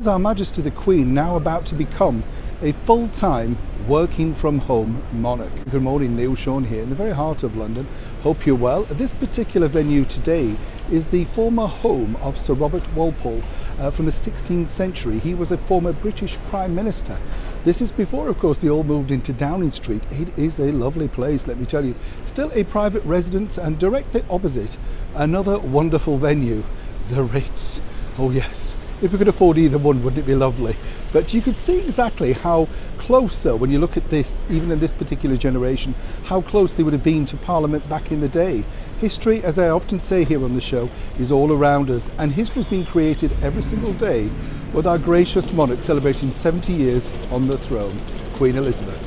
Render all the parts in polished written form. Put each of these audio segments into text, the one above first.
Is Her Majesty the Queen now about to become a full-time working from home monarch? Good morning, Neil Sean here in the very heart of London. Hope you're well. This particular venue today is the former home of Sir Robert Walpole from the 16th century. He was a former British Prime Minister. This is before, of course, they all moved into Downing Street. It is a lovely place, let me tell you. Still a private residence, and directly opposite, another wonderful venue, the Ritz. Oh yes. If we could afford either one, wouldn't it be lovely? But you could see exactly how close, though, when you look at this, even in this particular generation, how close they would have been to Parliament back in the day. History, as I often say here on the show, is all around us, and history is being created every single day with our gracious monarch celebrating 70 years on the throne, Queen Elizabeth.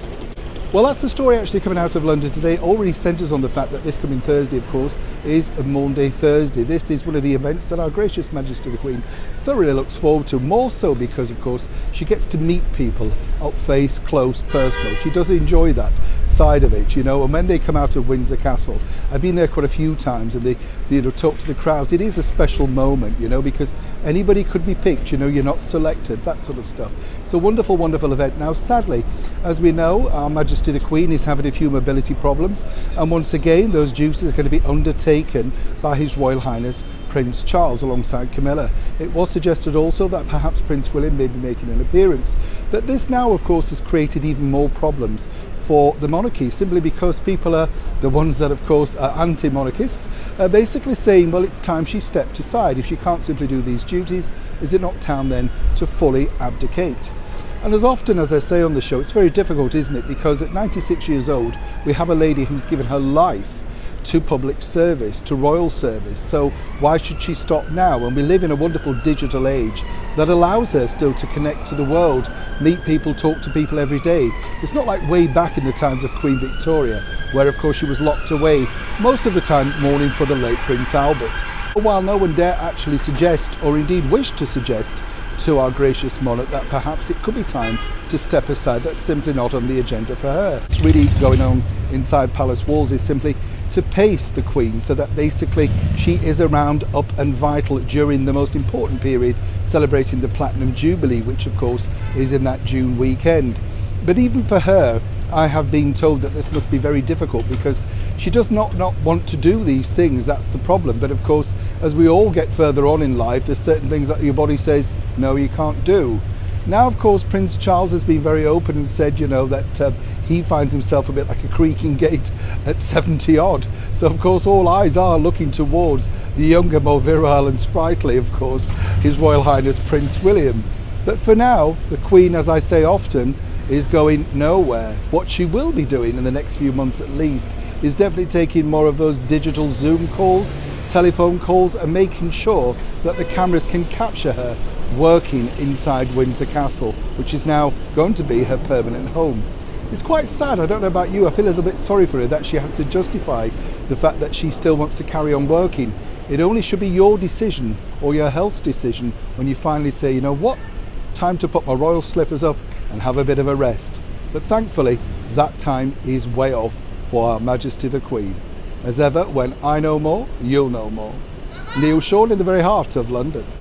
Well, that's the story actually coming out of London today. Already centres on the fact that this coming Thursday, of course, is Maundy Thursday. This is one of the events that our gracious Majesty the Queen thoroughly looks forward to, more so because, of course, she gets to meet people up face, close, personal. She does enjoy that side of it, you know, and when they come out of Windsor Castle, I've been there quite a few times, and they, you know, talk to the crowds. It is a special moment, you know, because anybody could be picked, you know, you're not selected, that sort of stuff. It's a wonderful, wonderful event. Now, sadly, as we know, Our Majesty the Queen is having a few mobility problems, and once again those duties are going to be undertaken by His Royal Highness Prince Charles alongside Camilla. It was suggested also that perhaps Prince William may be making an appearance, but this now of course has created even more problems for the monarchy, simply because people are the ones that of course are anti-monarchists, basically saying, well, it's time she stepped aside. If she can't simply do these duties, is it not time then to fully abdicate? And as often as I say on the show, it's very difficult, isn't it? Because at 96 years old, we have a lady who's given her life to public service, to royal service. So why should she stop now? And we live in a wonderful digital age that allows her still to connect to the world, meet people, talk to people every day. It's not like way back in the times of Queen Victoria, where of course she was locked away most of the time mourning for the late Prince Albert. While no one dare actually suggest, or indeed wish to suggest, to our gracious monarch that perhaps it could be time to step aside, that's simply not on the agenda for her. What's really going on inside palace walls is simply to pace the Queen so that basically she is around, up and vital during the most important period, celebrating the Platinum Jubilee, which of course is in that June weekend. But even for her, I have been told that this must be very difficult because she does not want to do these things. That's the problem. But of course, as we all get further on in life, there's certain things that your body says, no, you can't do. Now, of course, Prince Charles has been very open and said, you know, that he finds himself a bit like a creaking gate at 70 odd. So, of course, all eyes are looking towards the younger, more virile and sprightly, of course, His Royal Highness Prince William. But for now, the Queen, as I say often, is going nowhere. What she will be doing in the next few months at least is definitely taking more of those digital Zoom calls, telephone calls, and making sure that the cameras can capture her working inside Windsor Castle, which is now going to be her permanent home. It's quite sad, I don't know about you, I feel a little bit sorry for her that she has to justify the fact that she still wants to carry on working. It only should be your decision or your health's decision when you finally say, you know what, time to put my royal slippers up and have a bit of a rest. But thankfully, that time is way off for Our Majesty the Queen. As ever, when I know more, you'll know more. Neil Sean in the very heart of London.